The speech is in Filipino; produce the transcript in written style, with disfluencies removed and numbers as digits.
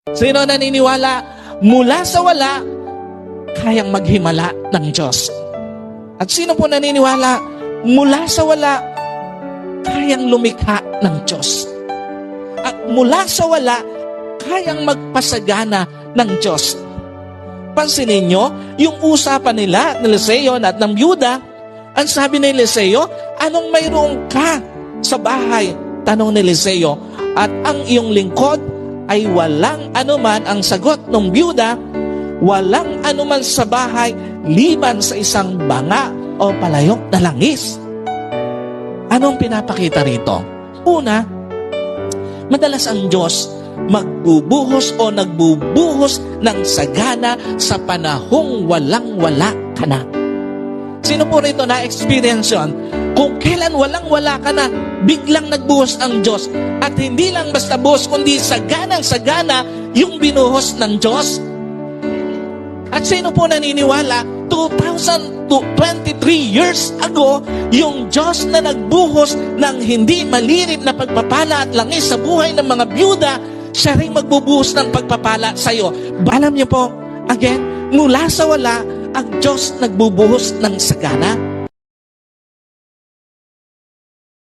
Sino naniniwala mula sa wala, kayang maghimala ng Diyos? At sino po naniniwala mula sa wala, kayang lumikha ng Diyos? At mula sa wala, kayang magpasagana ng Diyos? Pansinin nyo, yung usapan nila ni Eliseo at ng byuda, ang sabi ni Eliseo, anong mayroong ka sa bahay? Tanong ni Eliseo. At ang iyong lingkod ay walang anuman. Ang sagot ng byuda, walang anuman sa bahay liban sa isang banga o palayok na langis. Anong pinapakita rito? Una, madalas ang Diyos magbubuhos o nagbubuhos ng sagana sa panahong walang-wala ka na. Sino po rito na-experience yun? Kung kailan walang-wala ka na, biglang nagbuhos ang Diyos. At hindi lang basta buhos, kundi saganang-sagana yung binuhos ng Diyos. At sino po naniniwala, 2023 years ago, yung Diyos na nagbuhos ng hindi malirip na pagpapala at langis sa buhay ng mga byuda, siya rin magbubuhos ng pagpapala sa iyo. Alam niyo po, again, mula sa wala, ang Diyos nagbubuhos ng sagana.